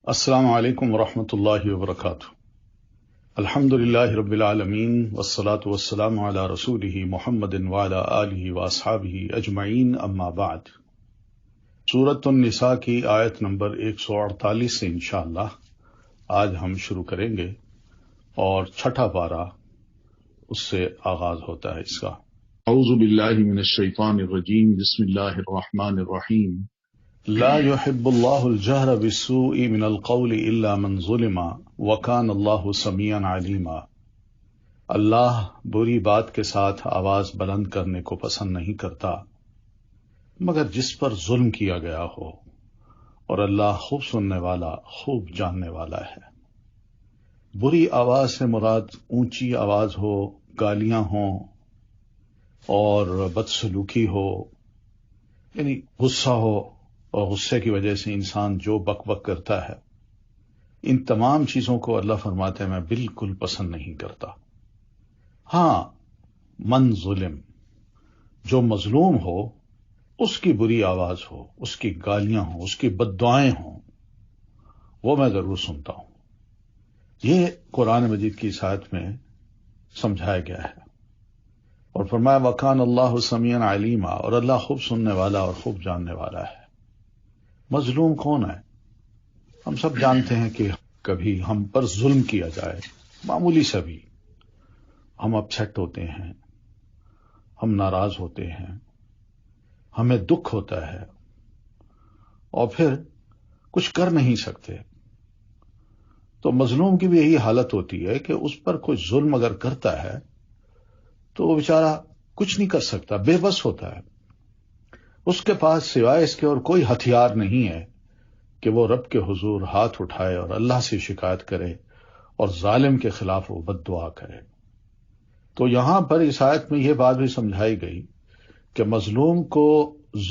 السلام علیکم ورحمۃ اللہ وبرکاتہ۔ الحمد للہ رب العالمین والصلاة والسلام علی رسولہ محمد وعلی آلہ واصحابہ اجمعین، اما بعد۔ سورۃ النساء کی آیت نمبر 148 سے انشاءاللہ آج ہم شروع کریں گے، اور چھٹا پارہ اس سے آغاز ہوتا ہے اس کا۔ اعوذ باللہ من الشیطان الرجیم، بسم اللہ الرحمن الرحیم۔ لا يحب اللہ الجہر بالسوء من القول الا من ظلم وکان اللہ سمیعا علیما۔ اللہ بری بات کے ساتھ آواز بلند کرنے کو پسند نہیں کرتا مگر جس پر ظلم کیا گیا ہو، اور اللہ خوب سننے والا، خوب جاننے والا ہے۔ بری آواز سے مراد اونچی آواز ہو، گالیاں ہوں اور بدسلوکی ہو، یعنی غصہ ہو، اور غصے کی وجہ سے انسان جو بک بک کرتا ہے، ان تمام چیزوں کو اللہ فرماتے ہیں میں بالکل پسند نہیں کرتا۔ ہاں، من ظلم، جو مظلوم ہو اس کی بری آواز ہو، اس کی گالیاں ہوں، اس کی بد دعائیں ہوں، وہ میں ضرور سنتا ہوں۔ یہ قرآن مجید کی اس آیت میں سمجھایا گیا ہے، اور فرمایا وَكَانَ اللَّهُ سَمِيعًا عَلِيمًا، اور اللہ خوب سننے والا اور خوب جاننے والا ہے۔ مظلوم کون ہے؟ ہم سب جانتے ہیں کہ کبھی ہم پر ظلم کیا جائے، معمولی سا بھی، ہم اپسیٹ ہوتے ہیں، ہم ناراض ہوتے ہیں، ہمیں دکھ ہوتا ہے، اور پھر کچھ کر نہیں سکتے۔ تو مظلوم کی بھی یہی حالت ہوتی ہے کہ اس پر کوئی ظلم اگر کرتا ہے تو وہ بیچارہ کچھ نہیں کر سکتا، بے بس ہوتا ہے۔ اس کے پاس سوائے اس کے اور کوئی ہتھیار نہیں ہے کہ وہ رب کے حضور ہاتھ اٹھائے اور اللہ سے شکایت کرے اور ظالم کے خلاف وہ بد دعا کرے۔ تو یہاں پر اس آیت میں یہ بات بھی سمجھائی گئی کہ مظلوم کو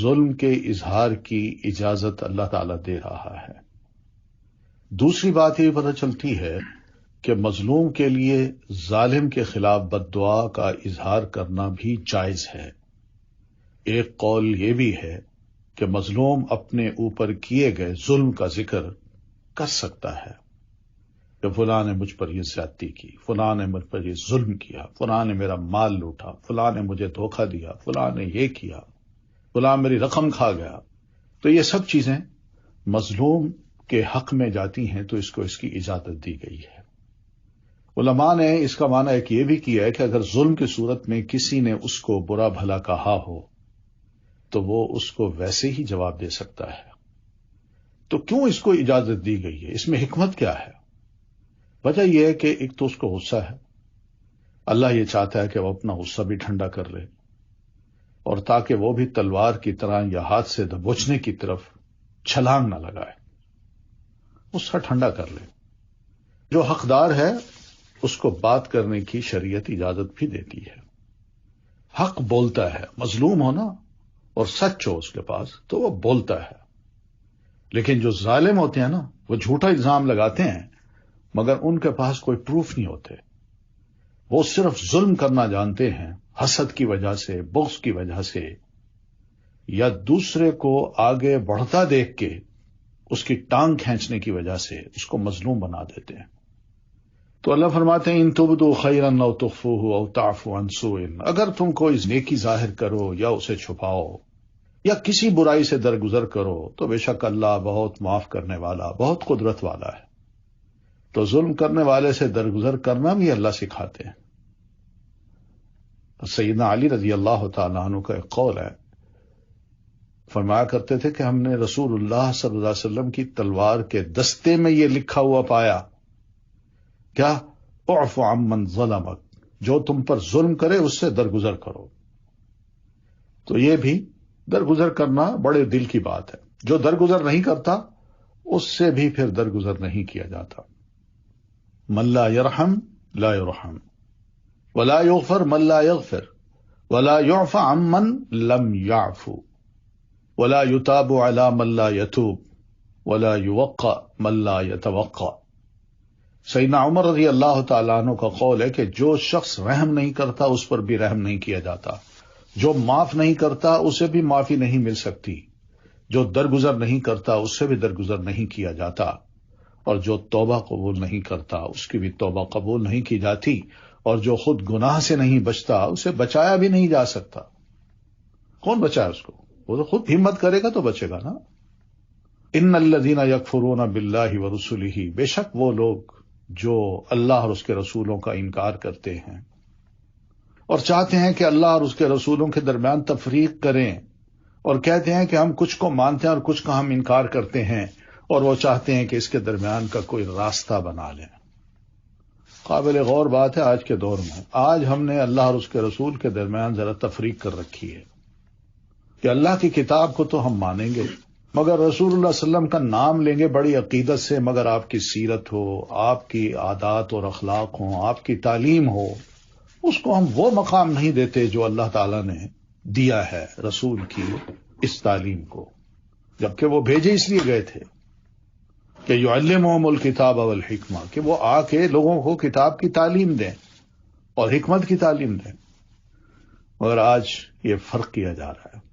ظلم کے اظہار کی اجازت اللہ تعالی دے رہا ہے۔ دوسری بات یہ پتہ چلتی ہے کہ مظلوم کے لیے ظالم کے خلاف بد دعا کا اظہار کرنا بھی جائز ہے۔ ایک قول یہ بھی ہے کہ مظلوم اپنے اوپر کیے گئے ظلم کا ذکر کر سکتا ہے کہ فلاں نے مجھ پر یہ زیادتی کی، فلاں نے مجھ پر یہ ظلم کیا، فلاں نے میرا مال لوٹا، فلاں نے مجھے دھوکہ دیا، فلاں نے یہ کیا، فلاں میری رقم کھا گیا۔ تو یہ سب چیزیں مظلوم کے حق میں جاتی ہیں، تو اس کو اس کی اجازت دی گئی ہے۔ علماء نے اس کا معنی ایک یہ بھی کیا ہے کہ اگر ظلم کی صورت میں کسی نے اس کو برا بھلا کہا ہو تو وہ اس کو ویسے ہی جواب دے سکتا ہے۔ تو کیوں اس کو اجازت دی گئی ہے؟ اس میں حکمت کیا ہے؟ وجہ یہ ہے کہ ایک تو اس کو غصہ ہے، اللہ یہ چاہتا ہے کہ وہ اپنا غصہ بھی ٹھنڈا کر لے، اور تاکہ وہ بھی تلوار کی طرح یا ہاتھ سے دبوچنے کی طرف چھلانگ نہ لگائے، غصہ ٹھنڈا کر لے۔ جو حقدار ہے اس کو بات کرنے کی شریعت اجازت بھی دیتی ہے۔ حق بولتا ہے، مظلوم ہو نا اور سچ ہو اس کے پاس تو وہ بولتا ہے۔ لیکن جو ظالم ہوتے ہیں نا، وہ جھوٹا الزام لگاتے ہیں مگر ان کے پاس کوئی پروف نہیں ہوتے، وہ صرف ظلم کرنا جانتے ہیں، حسد کی وجہ سے، بغض کی وجہ سے، یا دوسرے کو آگے بڑھتا دیکھ کے اس کی ٹانگ کھینچنے کی وجہ سے اس کو مظلوم بنا دیتے ہیں۔ تو اللہ فرماتے ہیں ان تبدوا خیرا او تخفوه او تعفو عن سوء، اگر تم کوئی نیکی ظاہر کرو یا اسے چھپاؤ یا کسی برائی سے درگزر کرو تو بے شک اللہ بہت معاف کرنے والا، بہت قدرت والا ہے۔ تو ظلم کرنے والے سے درگزر کرنا بھی اللہ سکھاتے ہیں۔ سیدنا علی رضی اللہ تعالیٰ عنہ کا ایک قول ہے، فرمایا کرتے تھے کہ ہم نے رسول اللہ صلی اللہ علیہ وسلم کی تلوار کے دستے میں یہ لکھا ہوا پایا، کیا؟ اعف عمن ظلمک، جو تم پر ظلم کرے اس سے درگزر کرو۔ تو یہ بھی درگزر کرنا بڑے دل کی بات ہے۔ جو درگزر نہیں کرتا اس سے بھی پھر درگزر نہیں کیا جاتا۔ من لا یرحم لا یرحم، ولا یغفر من لا یغفر، ولا یعفى عمن لم یعفو، ولا یتاب علی من لا یتوب، ولا یوقع من لا یتوقع۔ سیدنا عمر رضی اللہ تعالیٰ عنہ کا قول ہے کہ جو شخص رحم نہیں کرتا اس پر بھی رحم نہیں کیا جاتا، جو معاف نہیں کرتا اسے بھی معافی نہیں مل سکتی، جو درگزر نہیں کرتا اس سے بھی درگزر نہیں کیا جاتا۔ اور جو توبہ قبول نہیں کرتا اس کی بھی توبہ قبول نہیں کی جاتی، اور جو خود گناہ سے نہیں بچتا اسے بچایا بھی نہیں جا سکتا۔ کون بچائے اس کو؟ وہ تو خود ہمت کرے گا تو بچے گا نا۔ ان الذین یکفرون باللہ ورسلہ، بے شک وہ لوگ جو اللہ اور اس کے رسولوں کا انکار کرتے ہیں اور چاہتے ہیں کہ اللہ اور اس کے رسولوں کے درمیان تفریق کریں، اور کہتے ہیں کہ ہم کچھ کو مانتے ہیں اور کچھ کا ہم انکار کرتے ہیں، اور وہ چاہتے ہیں کہ اس کے درمیان کا کوئی راستہ بنا لیں۔ قابل غور بات ہے آج کے دور میں، آج ہم نے اللہ اور اس کے رسول کے درمیان ذرا تفریق کر رکھی ہے کہ اللہ کی کتاب کو تو ہم مانیں گے، مگر رسول اللہ صلی اللہ علیہ وسلم کا نام لیں گے بڑی عقیدت سے، مگر آپ کی سیرت ہو، آپ کی عادات اور اخلاق ہوں، آپ کی تعلیم ہو، اس کو ہم وہ مقام نہیں دیتے جو اللہ تعالیٰ نے دیا ہے رسول کی اس تعلیم کو، جبکہ وہ بھیجے اس لیے گئے تھے کہ یعلمہم الکتاب والحکمہ، کہ وہ آ کے لوگوں کو کتاب کی تعلیم دیں اور حکمت کی تعلیم دیں۔ مگر آج یہ فرق کیا جا رہا ہے۔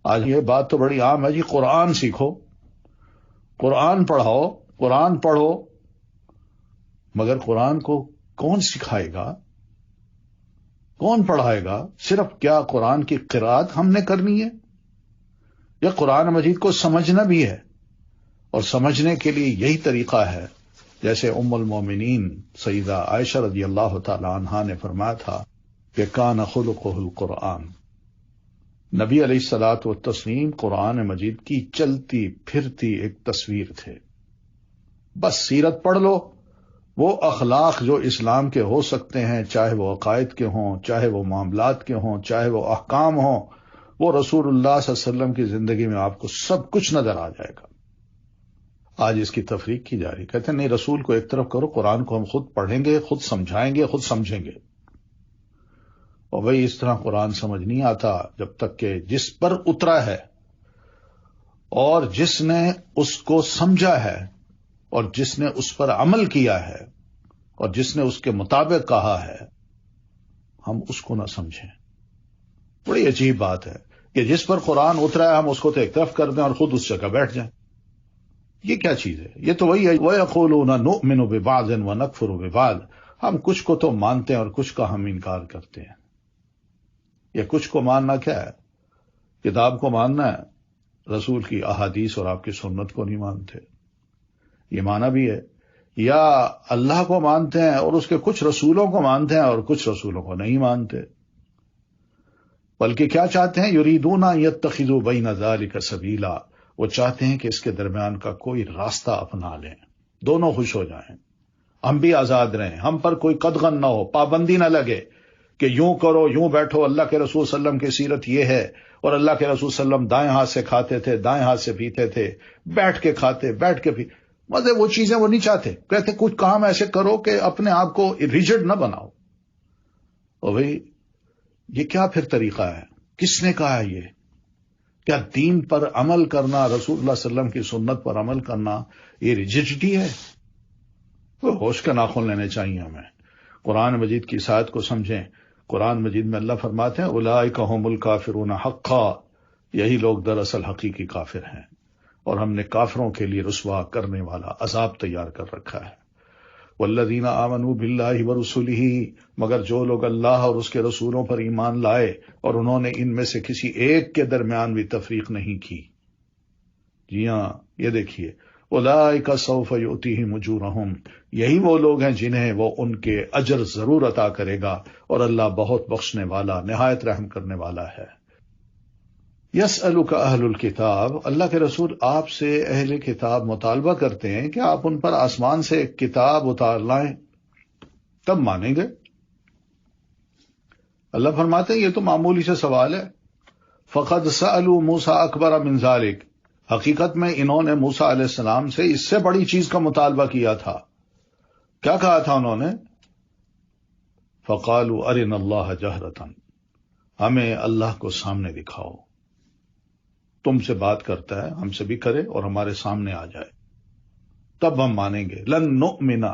آج یہ بات تو بڑی عام ہے، جی قرآن سیکھو، قرآن پڑھاؤ، قرآن پڑھو، مگر قرآن کو کون سکھائے گا، کون پڑھائے گا؟ صرف کیا قرآن کی قرأت ہم نے کرنی ہے، یا قرآن مجید کو سمجھنا بھی ہے؟ اور سمجھنے کے لیے یہی طریقہ ہے جیسے ام المومنین سیدہ عائشہ رضی اللہ تعالی عنہا نے فرمایا تھا کہ کان خلقہ القرآن، نبی علیہ الصلوۃ والتسلیم قرآن مجید کی چلتی پھرتی ایک تصویر تھے۔ بس سیرت پڑھ لو، وہ اخلاق جو اسلام کے ہو سکتے ہیں، چاہے وہ عقائد کے ہوں، چاہے وہ معاملات کے ہوں، چاہے وہ احکام ہوں، وہ رسول اللہ صلی اللہ علیہ وسلم کی زندگی میں آپ کو سب کچھ نظر آ جائے گا۔ آج اس کی تفریق کی جا رہی، کہتے ہیں نہیں، رسول کو ایک طرف کرو، قرآن کو ہم خود پڑھیں گے، خود سمجھائیں گے، خود سمجھیں گے۔ اور بھئی اس طرح قرآن سمجھ نہیں آتا جب تک کہ جس پر اترا ہے اور جس نے اس کو سمجھا ہے اور جس نے اس پر عمل کیا ہے اور جس نے اس کے مطابق کہا ہے، ہم اس کو نہ سمجھیں۔ بڑی عجیب بات ہے کہ جس پر قرآن اترا ہے ہم اس کو تو ایک طرف کر دیں اور خود اس جگہ بیٹھ جائیں۔ یہ کیا چیز ہے؟ یہ تو وہی ہے وَيَقُولُونَ نُؤْمِنُ بِبَعْضٍ وَنَكْفُرُ بِبَعْضٍ، ہم کچھ کو تو مانتے ہیں اور کچھ کا ہم انکار کرتے ہیں۔ یہ کچھ کو ماننا کیا ہے؟ کتاب کو ماننا ہے، رسول کی احادیث اور آپ کی سنت کو نہیں مانتے، یہ مانا بھی ہے۔ یا اللہ کو مانتے ہیں اور اس کے کچھ رسولوں کو مانتے ہیں اور کچھ رسولوں کو نہیں مانتے، بلکہ کیا چاہتے ہیں؟ یریدون ان یتخذوا بین ذلک سبیلا، وہ چاہتے ہیں کہ اس کے درمیان کا کوئی راستہ اپنا لیں، دونوں خوش ہو جائیں، ہم بھی آزاد رہیں، ہم پر کوئی قدغن نہ ہو، پابندی نہ لگے کہ یوں کرو، یوں بیٹھو، اللہ کے رسول صلی اللہ علیہ وسلم کی سیرت یہ ہے، اور اللہ کے رسول صلی اللہ علیہ وسلم دائیں ہاتھ سے کھاتے تھے، دائیں ہاتھ سے پیتے تھے، بیٹھ کے کھاتے، بیٹھ کے پیتے، مطلب وہ چیزیں وہ نہیں چاہتے، کہتے کچھ کام ایسے کرو کہ اپنے آپ کو ریجڈ نہ بناؤ۔ اور بھئی یہ کیا پھر طریقہ ہے؟ کس نے کہا ہے یہ؟ کیا دین پر عمل کرنا، رسول اللہ صلی اللہ علیہ وسلم کی سنت پر عمل کرنا یہ ریجڈٹی ہے؟ وہ ہوش کا ناخن لینے چاہیے ہمیں۔ قرآن مجید کی آیات کو سمجھیں۔ قرآن مجید میں اللہ فرماتے ہیں اولئک هم الکافرون حقا، یہی لوگ دراصل حقیقی کافر ہیں، اور ہم نے کافروں کے لیے رسوا کرنے والا عذاب تیار کر رکھا ہے۔ والذین آمنوا باللہ ورسلہ، مگر جو لوگ اللہ اور اس کے رسولوں پر ایمان لائے اور انہوں نے ان میں سے کسی ایک کے درمیان بھی تفریق نہیں کی، جی ہاں یہ دیکھیے، اولئک سوف یؤتیہم اجورہم، یہی وہ لوگ ہیں جنہیں وہ ان کے اجر ضرور عطا کرے گا، اور اللہ بہت بخشنے والا، نہایت رحم کرنے والا ہے۔ یسألک اہل الکتاب، اللہ کے رسول آپ سے اہل کتاب مطالبہ کرتے ہیں کہ آپ ان پر آسمان سے ایک کتاب اتار لائیں، تب مانیں گے۔ اللہ فرماتے ہیں یہ تو معمولی سے سوال ہے۔ فقد سألوا موسیٰ اکبر من ذلک، حقیقت میں انہوں نے موسیٰ علیہ السلام سے اس سے بڑی چیز کا مطالبہ کیا تھا۔ کیا کہا تھا انہوں نے؟ فقالوا ارنا اللہ جہرۃ، ہمیں اللہ کو سامنے دکھاؤ، تم سے بات کرتا ہے ہم سے بھی کرے اور ہمارے سامنے آ جائے، تب ہم مانیں گے۔ لن نؤمن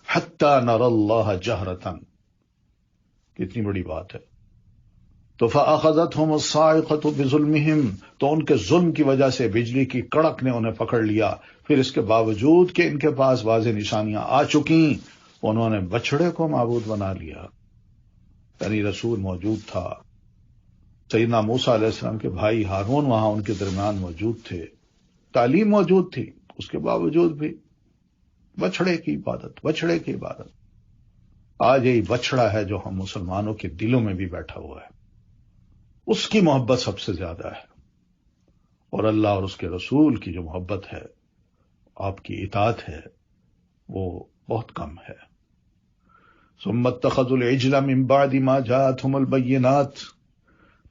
حتی نری اللہ جہرۃ، کتنی بڑی بات ہے۔ تو فَأَخَذَتْهُمُ الصَّاعِقَةُ بِظُلْمِهِمْ، تو ان کے ظلم کی وجہ سے بجلی کی کڑک نے انہیں پکڑ لیا. پھر اس کے باوجود کہ ان کے پاس واضح نشانیاں آ چکیں، انہوں نے بچھڑے کو معبود بنا لیا. یعنی رسول موجود تھا، سیدنا موسیٰ علیہ السلام کے بھائی ہارون وہاں ان کے درمیان موجود تھے، تعلیم موجود تھی، اس کے باوجود بھی بچھڑے کی عبادت. آج یہی بچڑا ہے جو ہم مسلمانوں کے دلوں میں بھی بیٹھا ہوا ہے. اس کی محبت سب سے زیادہ ہے، اور اللہ اور اس کے رسول کی جو محبت ہے، آپ کی اطاعت ہے، وہ بہت کم ہے. ثم اتخذوا العجل من بعد ما جاءتهم البينات،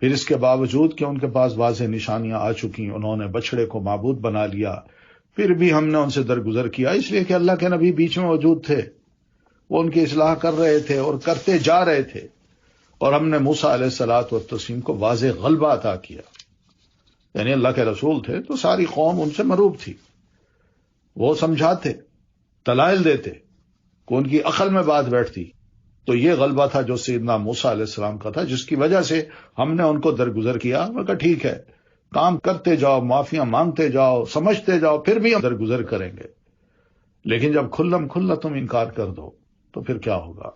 پھر اس کے باوجود کہ ان کے پاس واضح نشانیاں آ چکی، انہوں نے بچڑے کو معبود بنا لیا. پھر بھی ہم نے ان سے درگزر کیا، اس لیے کہ اللہ کے نبی بیچ میں موجود تھے، وہ ان کی اصلاح کر رہے تھے اور کرتے جا رہے تھے، اور ہم نے موسیٰ علیہ الصلاۃ والتسلیم کو واضح غلبہ عطا کیا. یعنی اللہ کے رسول تھے تو ساری قوم ان سے مروب تھی، وہ سمجھاتے، دلائل دیتے کہ ان کی عقل میں بات بیٹھتی. تو یہ غلبہ تھا جو سیدنا موسیٰ علیہ السلام کا تھا، جس کی وجہ سے ہم نے ان کو درگزر کیا. میں کہا ٹھیک ہے، کام کرتے جاؤ، معافیاں مانگتے جاؤ، سمجھتے جاؤ، پھر بھی ہم درگزر کریں گے. لیکن جب کھلا تم انکار کر دو تو پھر کیا ہوگا؟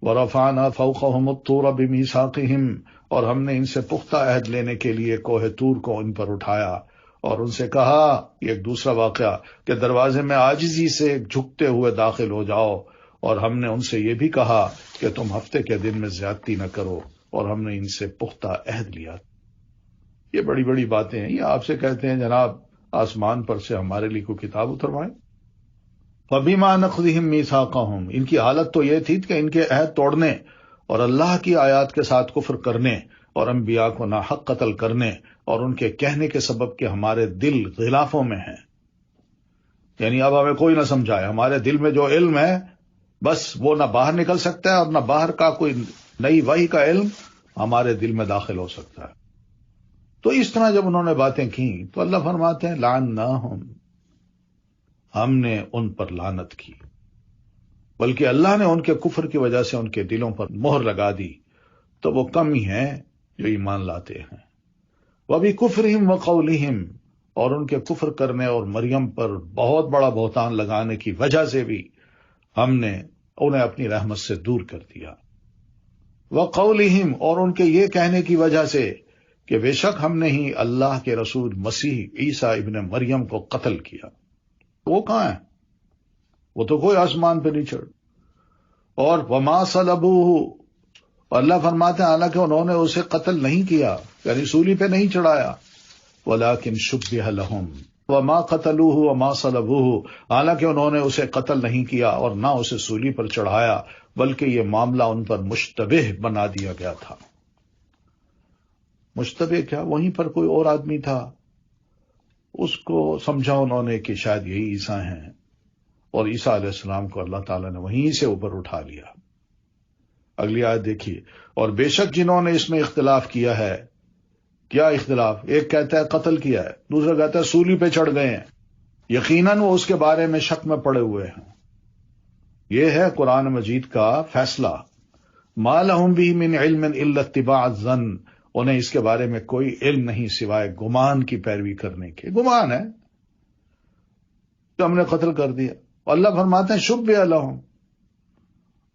وَرَفَعْنَا فَوْقَهُمُ الطُّورَ بِمِيثَاقِهِمْ، اور ہم نے ان سے پختہ عہد لینے کے لیے کوہ طور کو ان پر اٹھایا اور ان سے کہا، یہ ایک دوسرا واقعہ، کہ دروازے میں عاجزی سے جھکتے ہوئے داخل ہو جاؤ. اور ہم نے ان سے یہ بھی کہا کہ تم ہفتے کے دن میں زیادتی نہ کرو، اور ہم نے ان سے پختہ عہد لیا. یہ بڑی بڑی باتیں ہیں. یہ آپ سے کہتے ہیں جناب آسمان پر سے ہمارے لیے کوئی کتاب اتروائیں. فَبِمَا نَقْضِهِمْ مِيثَاقَهُمْ، ان کی حالت تو یہ تھی کہ ان کے عہد توڑنے اور اللہ کی آیات کے ساتھ کفر کرنے اور انبیاء کو ناحق قتل کرنے اور ان کے کہنے کے سبب کہ ہمارے دل غلافوں میں ہیں. یعنی اب ہمیں کوئی نہ سمجھائے، ہمارے دل میں جو علم ہے بس وہ نہ باہر نکل سکتا ہے، اور نہ باہر کا کوئی نئی وحی کا علم ہمارے دل میں داخل ہو سکتا ہے. تو اس طرح جب انہوں نے باتیں کی تو اللہ فرماتے ہیں لعناہم، ہم نے ان پر لعنت کی، بلکہ اللہ نے ان کے کفر کی وجہ سے ان کے دلوں پر مہر لگا دی. تو وہ کم ہی ہیں جو ایمان لاتے ہیں. وَبِكُفْرِهِمْ وَقَوْلِهِمْ، اور ان کے کفر کرنے اور مریم پر بہت بڑا بہتان لگانے کی وجہ سے بھی ہم نے انہیں اپنی رحمت سے دور کر دیا. وَقَوْلِهِمْ، اور ان کے یہ کہنے کی وجہ سے کہ بے شک ہم نے ہی اللہ کے رسول مسیح عیسیٰ ابن مریم کو قتل کیا. وہ کہاں ہے؟ وہ تو کوئی آسمان پہ نہیں چڑھ. اور وما صلبوہ، اللہ فرماتے ہیں حالانکہ انہوں نے اسے قتل نہیں کیا، یعنی سولی پہ نہیں چڑھایا، ولکن شبہ لہم وما قتلوہ وما صلبوہ، حالانکہ انہوں نے اسے قتل نہیں کیا اور نہ اسے سولی پر چڑھایا، بلکہ یہ معاملہ ان پر مشتبہ بنا دیا گیا تھا. مشتبہ کیا؟ وہیں پر کوئی اور آدمی تھا، اس کو سمجھا انہوں نے کہ شاید یہی عیسیٰ ہیں، اور عیسیٰ علیہ السلام کو اللہ تعالیٰ نے وہیں سے اوپر اٹھا لیا. اگلی آیت دیکھیے. اور بے شک جنہوں نے اس میں اختلاف کیا ہے، کیا اختلاف؟ ایک کہتا ہے قتل کیا ہے، دوسرا کہتا ہے سولی پہ چڑھ گئے ہیں. یقیناً وہ اس کے بارے میں شک میں پڑے ہوئے ہیں. یہ ہے قرآن مجید کا فیصلہ. ما لہم بہ من علم الا اتباع الظن، انہیں اس کے بارے میں کوئی علم نہیں سوائے گمان کی پیروی کرنے کے. گمان ہے کہ ہم نے قتل کر دیا. اللہ فرماتے ہیں شبہ لہم،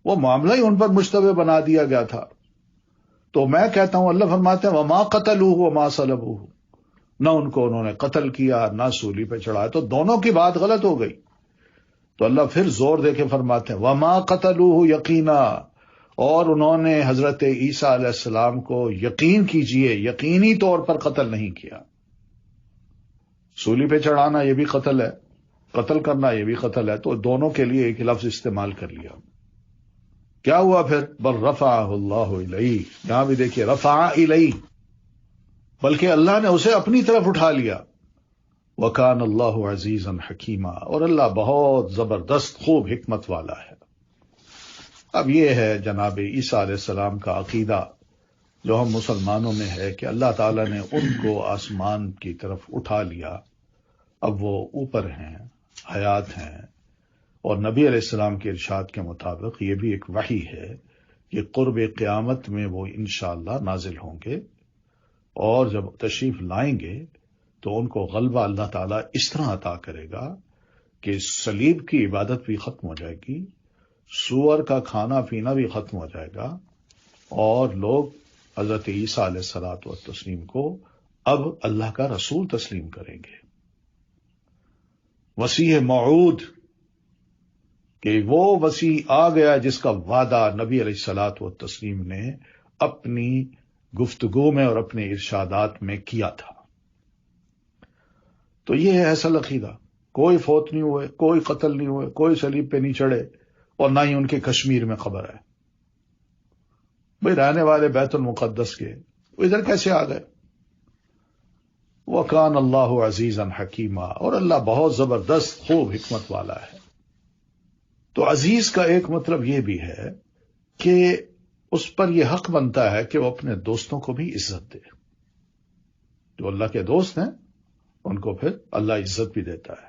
وہ معاملہ ہی ان پر مشتبہ بنا دیا گیا تھا. تو میں کہتا ہوں، اللہ فرماتے ہیں وما قتلوہ وما صلبوہ، نہ ان کو انہوں نے قتل کیا نہ سولی پہ چڑھایا. تو دونوں کی بات غلط ہو گئی. تو اللہ پھر زور دے کے فرماتے ہیں وما قتلوہ یقینا، اور انہوں نے حضرت عیسیٰ علیہ السلام کو یقین کیجئے یقینی طور پر قتل نہیں کیا. سولی پہ چڑھانا یہ بھی قتل ہے، قتل کرنا یہ بھی قتل ہے. تو دونوں کے لیے ایک لفظ استعمال کر لیا. کیا ہوا پھر؟ بل رفعہ اللہ الیہ، یہاں بھی دیکھیے رفع الیہ، بلکہ اللہ نے اسے اپنی طرف اٹھا لیا. وکان اللہ عزیزا حکیما، اور اللہ بہت زبردست خوب حکمت والا ہے. اب یہ ہے جناب عیسیٰ علیہ السلام کا عقیدہ جو ہم مسلمانوں میں ہے کہ اللہ تعالیٰ نے ان کو آسمان کی طرف اٹھا لیا، اب وہ اوپر ہیں، حیات ہیں. اور نبی علیہ السلام کے ارشاد کے مطابق یہ بھی ایک وحی ہے کہ قرب قیامت میں وہ انشاءاللہ نازل ہوں گے، اور جب تشریف لائیں گے تو ان کو غلبہ اللہ تعالیٰ اس طرح عطا کرے گا کہ صلیب کی عبادت بھی ختم ہو جائے گی، سور کا کھانا پینا بھی ختم ہو جائے گا، اور لوگ حضرت عیسیٰ علیہ الصلوۃ والتسلیم کو اب اللہ کا رسول تسلیم کریں گے، مسیح موعود، کہ وہ مسیح آ گیا جس کا وعدہ نبی علیہ الصلوۃ والتسلیم نے اپنی گفتگو میں اور اپنے ارشادات میں کیا تھا۔ تو یہ ہے اصل عقیدہ، کوئی فوت نہیں ہوئے، کوئی قتل نہیں ہوئے، کوئی صلیب پہ نہیں چڑھے، اور نہ ہی ان کے کشمیر میں قبر ہے۔ بھئی رہنے والے بیت المقدس کے وہ ادھر کیسے آ گئے؟ وَكَانَ اللَّهُ عَزِيزًا حَكِيمًا، اور اللہ بہت زبردست خوب حکمت والا ہے۔ تو عزیز کا ایک مطلب یہ بھی ہے کہ اس پر یہ حق بنتا ہے کہ وہ اپنے دوستوں کو بھی عزت دے۔ جو اللہ کے دوست ہیں ان کو پھر اللہ عزت بھی دیتا ہے۔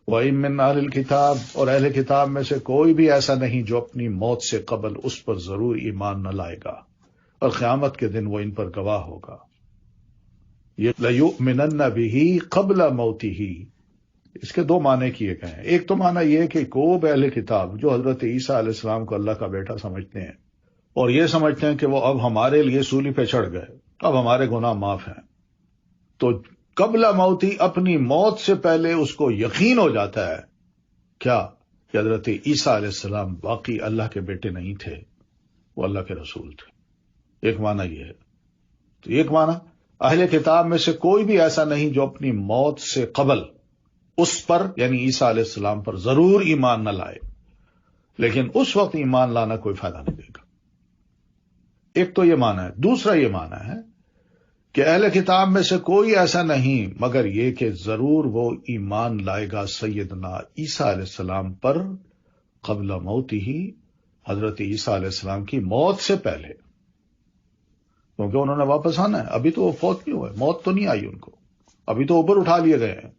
وَإِن مِّنْ أَهْلِ الْكِتَابِ، اور اہل کتاب میں سے کوئی بھی ایسا نہیں جو اپنی موت سے قبل اس پر ضرور ایمان نہ لائے گا، اور قیامت کے دن وہ ان پر گواہ ہوگا۔ یہ لَيُؤْمِنَنَّ بِهِ قَبْلَ مَوْتِهِ، اس کے دو معنی کیے گئے ہیں۔ ایک تو معنی یہ کہ کوئی اہل کتاب جو حضرت عیسیٰ علیہ السلام کو اللہ کا بیٹا سمجھتے ہیں اور یہ سمجھتے ہیں کہ وہ اب ہمارے لیے صلیب پہ چڑھ گئے، اب ہمارے گناہ معاف ہیں، تو قبل موتی، اپنی موت سے پہلے اس کو یقین ہو جاتا ہے کیا کہ حضرت عیسیٰ علیہ السلام واقعی اللہ کے بیٹے نہیں تھے، وہ اللہ کے رسول تھے۔ ایک معنی یہ ہے۔ تو ایک معنی، اہل کتاب میں سے کوئی بھی ایسا نہیں جو اپنی موت سے قبل اس پر یعنی عیسیٰ علیہ السلام پر ضرور ایمان نہ لائے، لیکن اس وقت ایمان لانا کوئی فائدہ نہیں دے گا۔ ایک تو یہ معنی ہے۔ دوسرا یہ معنی ہے کہ اہل کتاب میں سے کوئی ایسا نہیں مگر یہ کہ ضرور وہ ایمان لائے گا سیدنا عیسیٰ علیہ السلام پر قبل موت ہی، حضرت عیسیٰ علیہ السلام کی موت سے پہلے، کیونکہ انہوں نے واپس آنا ہے، ابھی تو وہ فوت نہیں ہوئے، موت تو نہیں آئی ان کو، ابھی تو اوپر اٹھا لیے گئے ہیں،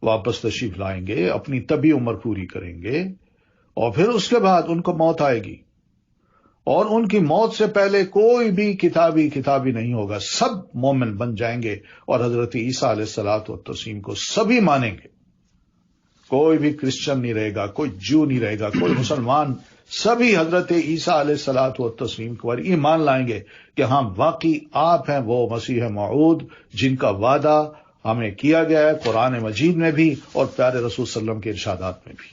واپس تشریف لائیں گے، اپنی طبی عمر پوری کریں گے، اور پھر اس کے بعد ان کو موت آئے گی، اور ان کی موت سے پہلے کوئی بھی کتابی نہیں ہوگا، سب مومن بن جائیں گے، اور حضرت عیسیٰ علیہ الصلوۃ والتسلیم کو سبھی مانیں گے، کوئی بھی کرسچن نہیں رہے گا، کوئی جو نہیں رہے گا، کوئی مسلمان، سبھی حضرت عیسیٰ علیہ الصلوۃ والتسلیم کو ایمان لائیں گے کہ ہاں واقعی آپ ہیں وہ مسیح موعود جن کا وعدہ ہمیں کیا گیا ہے قرآن مجید میں بھی اور پیارے رسول صلی اللہ علیہ وسلم کے ارشادات میں بھی۔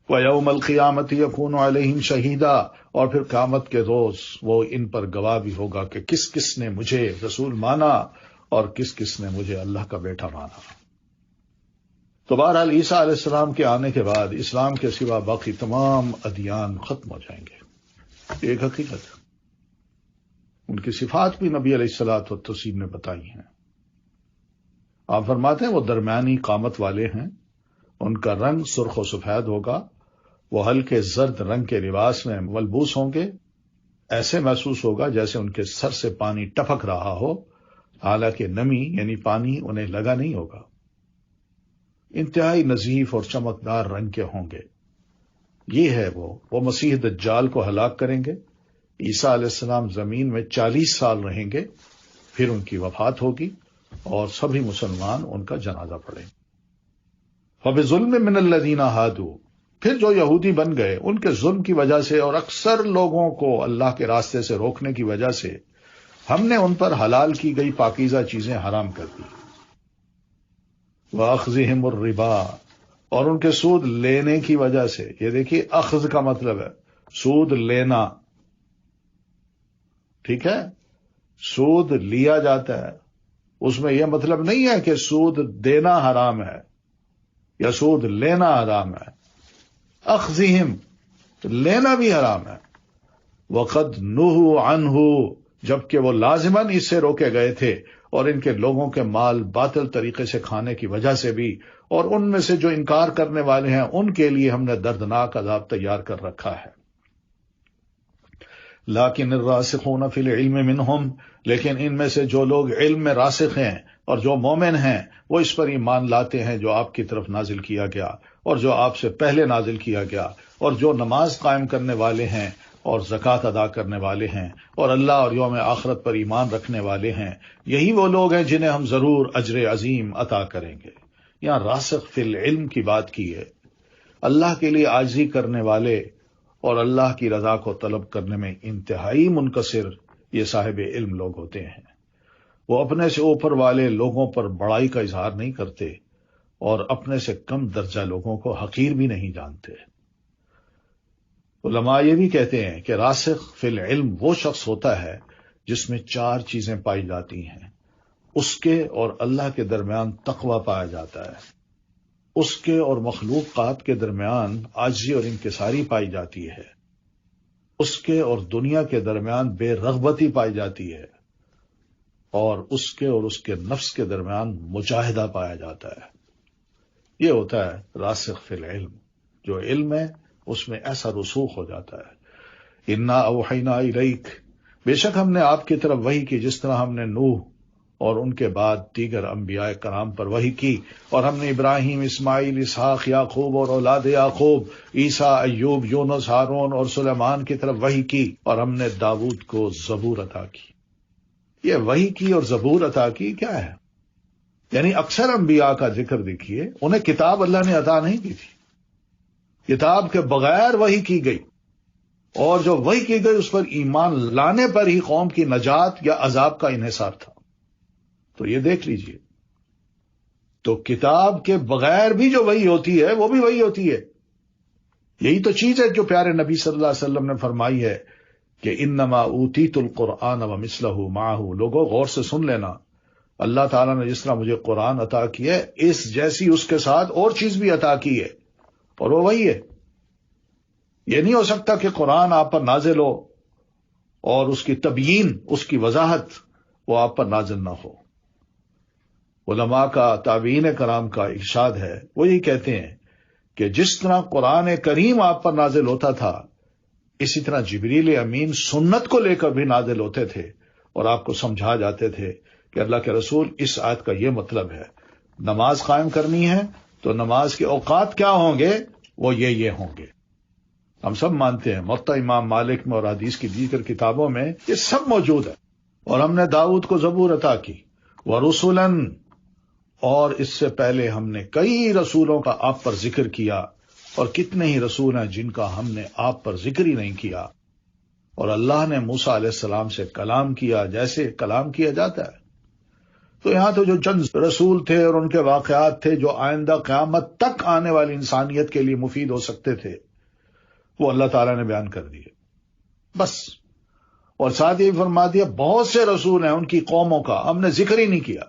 وَيَوْمَ الْقِيَامَةِ يَكُونُ عَلَيْهِمْ شَهِيدًا، اور پھر قیامت کے روز وہ ان پر گواہ بھی ہوگا کہ کس کس نے مجھے رسول مانا اور کس کس نے مجھے اللہ کا بیٹا مانا۔ تو بہرحال عیسیٰ علیہ السلام کے آنے کے بعد اسلام کے سوا باقی تمام ادیان ختم ہو جائیں گے، یہ ایک حقیقت ہے۔ ان کی صفات بھی نبی علیہ الصلوۃ والتسلیم نے بتائی ہیں۔ آپ فرماتے ہیں وہ درمیانی قامت والے ہیں، ان کا رنگ سرخ و سفید ہوگا، وہ ہلکے زرد رنگ کے لباس میں ملبوس ہوں گے، ایسے محسوس ہوگا جیسے ان کے سر سے پانی ٹپک رہا ہو، حالانکہ نمی یعنی پانی انہیں لگا نہیں ہوگا۔ انتہائی نظیف اور چمکدار رنگ کے ہوں گے۔ یہ ہے وہ مسیح دجال کو ہلاک کریں گے۔ عیسیٰ علیہ السلام زمین میں 40 سال رہیں گے، پھر ان کی وفات ہوگی اور سبھی مسلمان ان کا جنازہ پڑھیں گے۔ فَبِظُلْمٍ مِّنَ الَّذِينَ هَادُوا، پھر جو یہودی بن گئے ان کے ظلم کی وجہ سے اور اکثر لوگوں کو اللہ کے راستے سے روکنے کی وجہ سے ہم نے ان پر حلال کی گئی پاکیزہ چیزیں حرام کر دی۔ وَأَخْذِهِمُ الرِّبَا، اور ان کے سود لینے کی وجہ سے، یہ دیکھیے اخذ کا مطلب ہے سود لینا، ٹھیک ہے، سود لیا جاتا ہے، اس میں یہ مطلب نہیں ہے کہ سود دینا حرام ہے یا سود لینا حرام ہے، اخذہم لینا بھی حرام ہے، وقد نہوا عنہ، جبکہ وہ لازماً اس سے روکے گئے تھے، اور ان کے لوگوں کے مال باطل طریقے سے کھانے کی وجہ سے بھی، اور ان میں سے جو انکار کرنے والے ہیں ان کے لیے ہم نے دردناک عذاب تیار کر رکھا ہے۔ لیکن الراسخون فی العلم منہم، لیکن ان میں سے جو لوگ علم میں راسخ ہیں اور جو مومن ہیں وہ اس پر ایمان لاتے ہیں جو آپ کی طرف نازل کیا گیا اور جو آپ سے پہلے نازل کیا گیا، اور جو نماز قائم کرنے والے ہیں اور زکوٰۃ ادا کرنے والے ہیں اور اللہ اور یوم آخرت پر ایمان رکھنے والے ہیں، یہی وہ لوگ ہیں جنہیں ہم ضرور اجر عظیم عطا کریں گے۔ یہاں راسخ فی العلم کی بات کی ہے۔ اللہ کے لیے عاجزی کرنے والے اور اللہ کی رضا کو طلب کرنے میں انتہائی منکسر یہ صاحب علم لوگ ہوتے ہیں۔ وہ اپنے سے اوپر والے لوگوں پر بڑائی کا اظہار نہیں کرتے اور اپنے سے کم درجہ لوگوں کو حقیر بھی نہیں جانتے۔ علماء یہ بھی کہتے ہیں کہ راسخ فی العلم وہ شخص ہوتا ہے جس میں 4 چیزیں پائی جاتی ہیں۔ اس کے اور اللہ کے درمیان تقوی پایا جاتا ہے، اس کے اور مخلوقات کے درمیان عاجزی اور انکساری پائی جاتی ہے، اس کے اور دنیا کے درمیان بے رغبتی پائی جاتی ہے، اور اس کے اور اس کے نفس کے درمیان مجاہدہ پایا جاتا ہے۔ یہ ہوتا ہے راسخ فی العلم۔ جو علم ہے اس میں ایسا رسوخ ہو جاتا ہے۔ انا اوحینا الیک، بے شک ہم نے آپ کی طرف وحی کی، جس طرح ہم نے نوح اور ان کے بعد دیگر انبیاء کرام پر وحی کی، اور ہم نے ابراہیم، اسماعیل، اسحاق، یعقوب اور اولاد یعقوب، عیسیٰ، ایوب، یونس، ہارون اور سلیمان کی طرف وحی کی، اور ہم نے داؤد کو زبور عطا کی۔ یہ وحی کی اور زبور عطا کی کیا ہے؟ یعنی اکثر انبیاء کا ذکر دیکھیے، انہیں کتاب اللہ نے عطا نہیں کی تھی، کتاب کے بغیر وحی کی گئی، اور جو وحی کی گئی اس پر ایمان لانے پر ہی قوم کی نجات یا عذاب کا انحصار تھا۔ تو یہ دیکھ لیجئے، تو کتاب کے بغیر بھی جو وحی ہوتی ہے وہ بھی وحی ہوتی ہے۔ یہی تو چیز ہے جو پیارے نبی صلی اللہ علیہ وسلم نے فرمائی ہے کہ انما اوتیت القرآن ومثلہ معہ۔ لوگوں غور سے سن لینا، اللہ تعالیٰ نے جس طرح مجھے قرآن عطا کیا ہے، اس جیسی اس کے ساتھ اور چیز بھی عطا کی ہے، اور وہ وہی ہے۔ یہ نہیں ہو سکتا کہ قرآن آپ پر نازل ہو اور اس کی تبیین، اس کی وضاحت وہ آپ پر نازل نہ ہو۔ علماء کا، تابعین کرام کا ارشاد ہے، وہ یہی کہتے ہیں کہ جس طرح قرآن کریم آپ پر نازل ہوتا تھا، اسی طرح جبریل امین سنت کو لے کر بھی نازل ہوتے تھے اور آپ کو سمجھا جاتے تھے کہ اللہ کے رسول اس آیت کا یہ مطلب ہے، نماز قائم کرنی ہے تو نماز کے اوقات کیا ہوں گے، وہ یہ ہوں گے۔ ہم سب مانتے ہیں، موطا امام مالک میں اور حدیث کی دیگر کتابوں میں یہ سب موجود ہے۔ اور ہم نے داؤد کو زبور عطا کی، ورسلاً، اور اس سے پہلے ہم نے کئی رسولوں کا آپ پر ذکر کیا، اور کتنے ہی رسول ہیں جن کا ہم نے آپ پر ذکر ہی نہیں کیا۔ اور اللہ نے موسیٰ علیہ السلام سے کلام کیا جیسے کلام کیا جاتا ہے۔ تو یہاں تو جو چند رسول تھے اور ان کے واقعات تھے جو آئندہ قیامت تک آنے والی انسانیت کے لیے مفید ہو سکتے تھے، وہ اللہ تعالیٰ نے بیان کر دیے بس۔ اور ساتھ یہ فرما دیا بہت سے رسول ہیں، ان کی قوموں کا ہم نے ذکر ہی نہیں کیا۔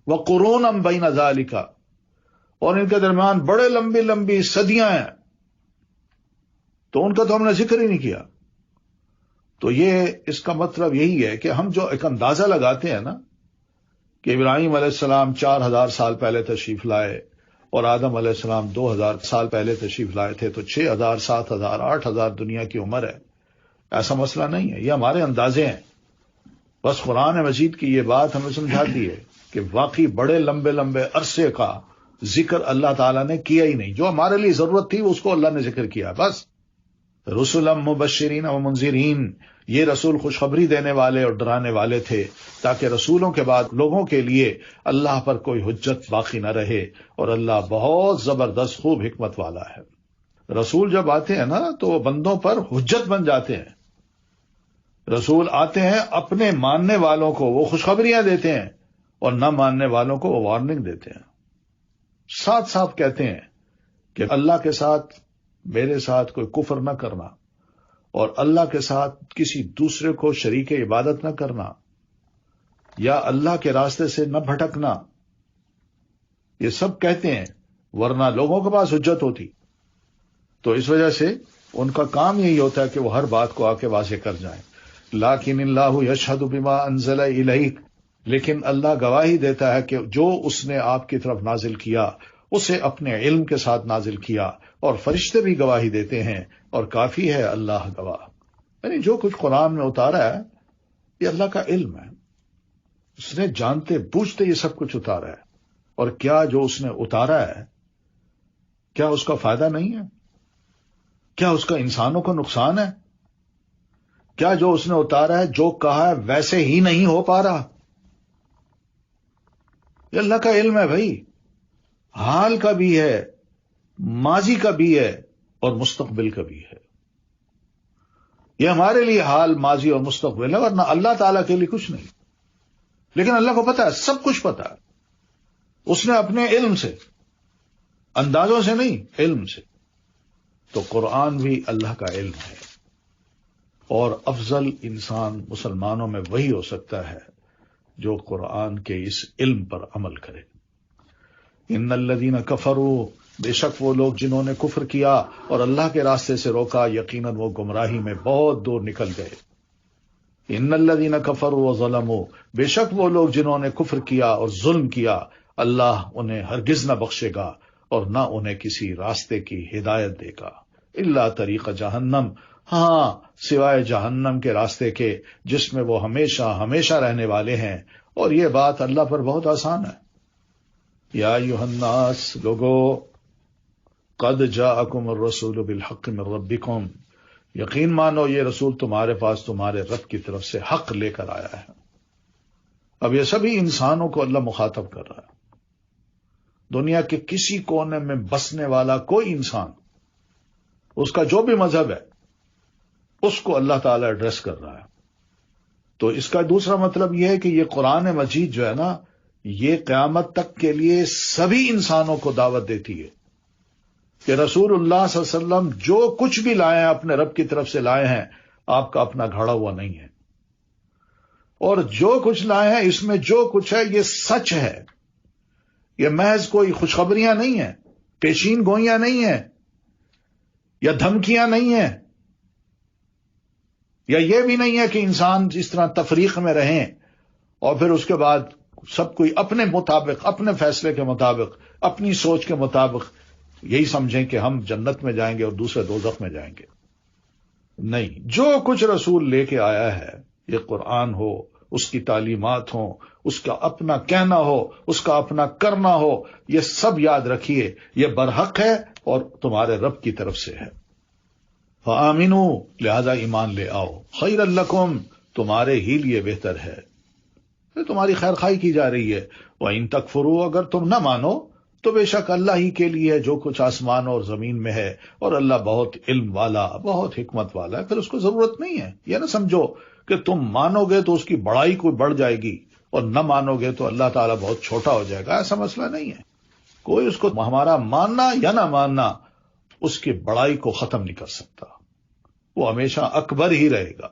وَقُرُونًا بَيْنَ ذَلِكَ، اور ان کے درمیان بڑے لمبی لمبی صدیاں ہیں، تو ان کا تو ہم نے ذکر ہی نہیں کیا۔ تو یہ اس کا مطلب یہی ہے کہ ہم جو ایک اندازہ لگاتے ہیں نا کہ ابراہیم علیہ السلام 4000 سال پہلے تشریف لائے اور آدم علیہ السلام 2000 سال پہلے تشریف لائے تھے، تو 6000 7000 8000 دنیا کی عمر ہے، ایسا مسئلہ نہیں ہے، یہ ہمارے اندازے ہیں۔ بس قرآن مجید کی یہ بات ہمیں سمجھاتی ہے کہ واقعی بڑے لمبے لمبے عرصے کا ذکر اللہ تعالیٰ نے کیا ہی نہیں، جو ہمارے لیے ضرورت تھی اس کو اللہ نے ذکر کیا بس۔ رسلا مبشرین و منذرین، یہ رسول خوشخبری دینے والے اور ڈرانے والے تھے تاکہ رسولوں کے بعد لوگوں کے لیے اللہ پر کوئی حجت باقی نہ رہے، اور اللہ بہت زبردست خوب حکمت والا ہے۔ رسول جب آتے ہیں نا تو وہ بندوں پر حجت بن جاتے ہیں۔ رسول آتے ہیں اپنے ماننے والوں کو وہ خوشخبریاں دیتے ہیں، اور نہ ماننے والوں کو وہ وارننگ دیتے ہیں، صاف صاف کہتے ہیں کہ اللہ کے ساتھ، میرے ساتھ کوئی کفر نہ کرنا، اور اللہ کے ساتھ کسی دوسرے کو شریک عبادت نہ کرنا، یا اللہ کے راستے سے نہ بھٹکنا، یہ سب کہتے ہیں، ورنہ لوگوں کے پاس حجت ہوتی۔ تو اس وجہ سے ان کا کام یہی ہوتا ہے کہ وہ ہر بات کو آ کے واضح کر جائیں۔ لیکن اللہ یشہد بما انزل الیک، لیکن اللہ گواہی دیتا ہے کہ جو اس نے آپ کی طرف نازل کیا اسے اپنے علم کے ساتھ نازل کیا، اور فرشتے بھی گواہی دیتے ہیں، اور کافی ہے اللہ گواہ۔ یعنی جو کچھ قرآن میں اتارا ہے یہ اللہ کا علم ہے، اس نے جانتے بوجھتے یہ سب کچھ اتارا ہے۔ اور کیا جو اس نے اتارا ہے کیا اس کا فائدہ نہیں ہے؟ کیا اس کا انسانوں کو نقصان ہے؟ کیا جو اس نے اتارا ہے، جو کہا ہے، ویسے ہی نہیں ہو پا رہا؟ یہ اللہ کا علم ہے بھائی، حال کا بھی ہے، ماضی کا بھی ہے، اور مستقبل کا بھی ہے۔ یہ ہمارے لیے حال، ماضی اور مستقبل ہے، ورنہ اللہ تعالیٰ کے لیے کچھ نہیں۔ لیکن اللہ کو پتا ہے، سب کچھ پتا ہے، اس نے اپنے علم سے، اندازوں سے نہیں، علم سے۔ تو قرآن بھی اللہ کا علم ہے، اور افضل انسان مسلمانوں میں وہی ہو سکتا ہے جو قرآن کے اس علم پر عمل کرے۔ ان الذین کفروا، بے شک وہ لوگ جنہوں نے کفر کیا اور اللہ کے راستے سے روکا، یقیناً وہ گمراہی میں بہت دور نکل گئے۔ ان الذین کفروا وظلموا، بے شک وہ لوگ جنہوں نے کفر کیا اور ظلم کیا، اللہ انہیں ہرگز نہ بخشے گا اور نہ انہیں کسی راستے کی ہدایت دے گا۔ الا طریق جہنم، ہاں سوائے جہنم کے راستے کے جس میں وہ ہمیشہ ہمیشہ رہنے والے ہیں، اور یہ بات اللہ پر بہت آسان ہے۔ یا ایھا الناس، لوگو، قد جاءکم الرسول بالحق من ربکم، یقین مانو یہ رسول تمہارے پاس تمہارے رب کی طرف سے حق لے کر آیا ہے۔ اب یہ سبھی انسانوں کو اللہ مخاطب کر رہا ہے، دنیا کے کسی کونے میں بسنے والا کوئی انسان، اس کا جو بھی مذہب ہے، اس کو اللہ تعالیٰ ایڈریس کر رہا ہے۔ تو اس کا دوسرا مطلب یہ ہے کہ یہ قرآن مجید جو ہے نا، یہ قیامت تک کے لیے سبھی انسانوں کو دعوت دیتی ہے کہ رسول اللہ صلی اللہ علیہ وسلم جو کچھ بھی لائے ہیں اپنے رب کی طرف سے لائے ہیں، آپ کا اپنا گھڑا ہوا نہیں ہے، اور جو کچھ لائے ہیں اس میں جو کچھ ہے یہ سچ ہے، یہ محض کوئی خوشخبریاں نہیں ہیں، پیشین گوئیاں نہیں ہیں، یا دھمکیاں نہیں ہیں، یا یہ بھی نہیں ہے کہ انسان جس طرح تفریق میں رہیں اور پھر اس کے بعد سب کوئی اپنے مطابق، اپنے فیصلے کے مطابق، اپنی سوچ کے مطابق یہی سمجھیں کہ ہم جنت میں جائیں گے اور دوسرے دوزخ میں جائیں گے۔ نہیں، جو کچھ رسول لے کے آیا ہے، یہ قرآن ہو، اس کی تعلیمات ہوں، اس کا اپنا کہنا ہو، اس کا اپنا کرنا ہو، یہ سب یاد رکھیے، یہ برحق ہے اور تمہارے رب کی طرف سے ہے۔ فآمنوا، لہذا ایمان لے آؤ، خیر لکم، تمہارے ہی لیے بہتر ہے، تمہاری خیر خواہی کی جا رہی ہے۔ وَإِن تَكْفُرُوا، اگر تم نہ مانو تو بے شک اللہ ہی کے لیے جو کچھ آسمان اور زمین میں ہے، اور اللہ بہت علم والا، بہت حکمت والا ہے، پھر اس کو ضرورت نہیں ہے۔ یہ نہ سمجھو کہ تم مانو گے تو اس کی بڑائی کوئی بڑھ جائے گی اور نہ مانو گے تو اللہ تعالیٰ بہت چھوٹا ہو جائے گا، ایسا مسئلہ نہیں ہے۔ کوئی اس کو ہمارا ماننا یا نہ ماننا اس کی بڑائی کو ختم نہیں کر سکتا، وہ ہمیشہ اکبر ہی رہے گا۔